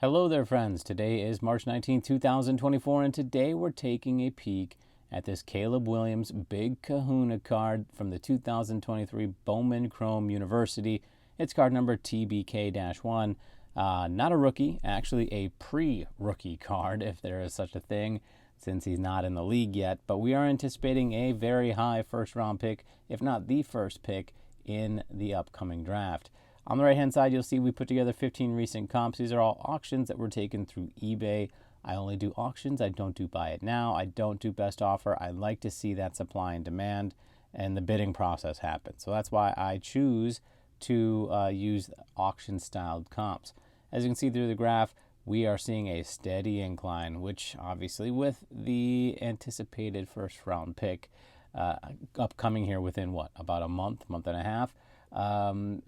Hello there, friends. Today is March 19th, 2024, and today we're taking a peek at this Caleb Williams Big Kahuna card from the 2023 Bowman Chrome University. It's card number TBK-1. Not a rookie, actually a pre-rookie card, if there is such a thing, since he's not in the league yet. But we are anticipating a very high first-round pick, if not the first pick, in the upcoming draft. On the right-hand side, you'll see we put together 15 recent comps. These are all auctions that were taken through eBay. I only do auctions. I don't do buy it now. I don't do best offer. I like to see that supply and demand and the bidding process happen. So that's why I choose to use auction-styled comps. As you can see through the graph, we are seeing a steady incline, which obviously with the anticipated first-round pick upcoming here within about a month and a half,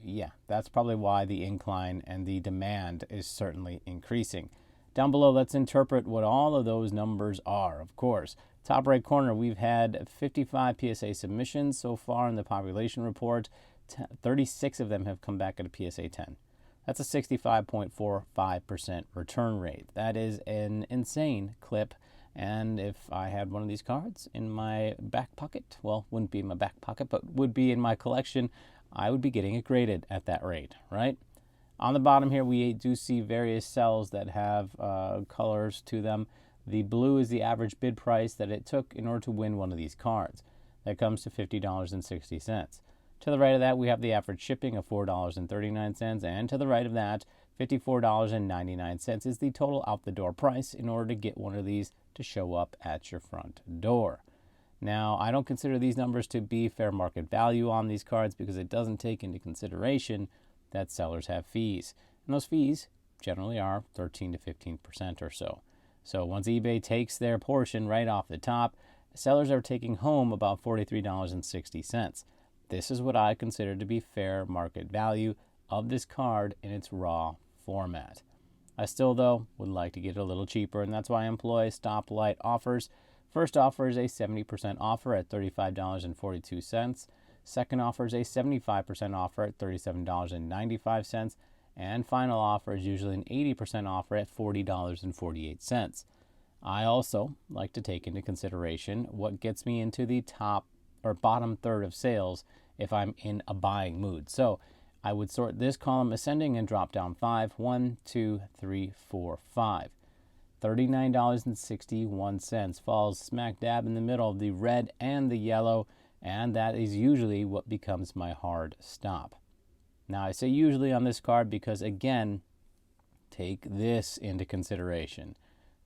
yeah, that's probably why the incline and the demand is certainly increasing. Down below, let's interpret what all of those numbers are. Of course, top right corner, we've had 55 PSA submissions so far in the population report. 36 of them have come back at a PSA 10. That's a 65.45% return rate. That is an insane clip. And if I had one of these cards in my back pocket, well, wouldn't be in my back pocket, but would be in my collection, I would be getting it graded at that rate, right? On the bottom here, we do see various cells that have colors to them. The blue is the average bid price that it took in order to win one of these cards. That comes to $50.60. To the right of that, we have the average shipping of $4.39, and to the right of that, $54.99 is the total out-the-door price in order to get one of these to show up at your front door. Now, I don't consider these numbers to be fair market value on these cards because it doesn't take into consideration that sellers have fees. And those fees generally are 13 to 15% or so. So once eBay takes their portion right off the top, sellers are taking home about $43.60. This is what I consider to be fair market value of this card in its raw format. I still, though, would like to get it a little cheaper, and that's why I employ stoplight offers. First offer is a 70% offer at $35.42. Second offer is a 75% offer at $37.95. And final offer is usually an 80% offer at $40.48. I also like to take into consideration what gets me into the top or bottom third of sales if I'm in a buying mood. So I would sort this column ascending and drop down 5. 1, 2, 3, 4, 5. $39.61 falls smack dab in the middle of the red and the yellow, and that is usually what becomes my hard stop. Now, I say usually on this card because, again, take this into consideration.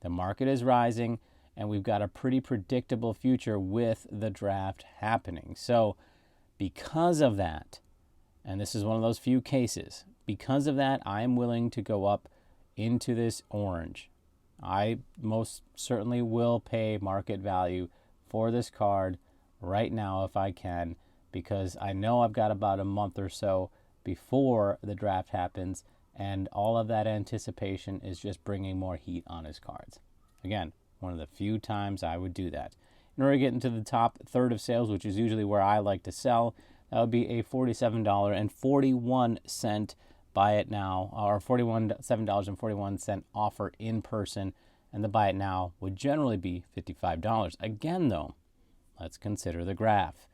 The market is rising, and we've got a pretty predictable future with the draft happening. So because of that, and this is one of those few cases, because of that, I am willing to go up into this orange. I most certainly will pay market value for this card right now if I can, because I know I've got about a month or so before the draft happens, and all of that anticipation is just bringing more heat on his cards. Again, one of the few times I would do that. In order to get into the top third of sales, which is usually where I like to sell, that would be a $47.41 buy it now, or $47.41 offer in person, and the buy it now would generally be $55. Again, though, let's consider the graph.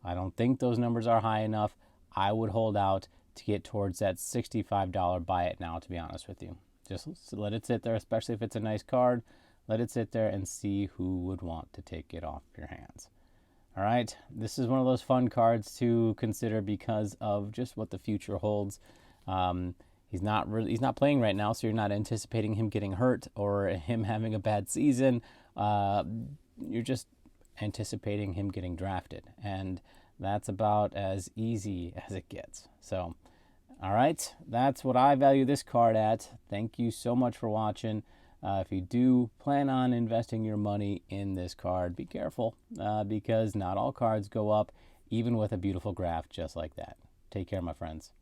I don't think those numbers are high enough. I would hold out to get towards that $65 buy it now, to be honest with you. Just let it sit there, especially if it's a nice card. Let it sit there and see who would want to take it off your hands. All right, this is one of those fun cards to consider because of just what the future holds. He's not playing right now, so you're not anticipating him getting hurt or him having a bad season. You're just anticipating him getting drafted, and that's about as easy as it gets. So, all right, that's what I value this card at. Thank you so much for watching. If you do plan on investing your money in this card, be careful because not all cards go up, even with a beautiful graph just like that. Take care, my friends.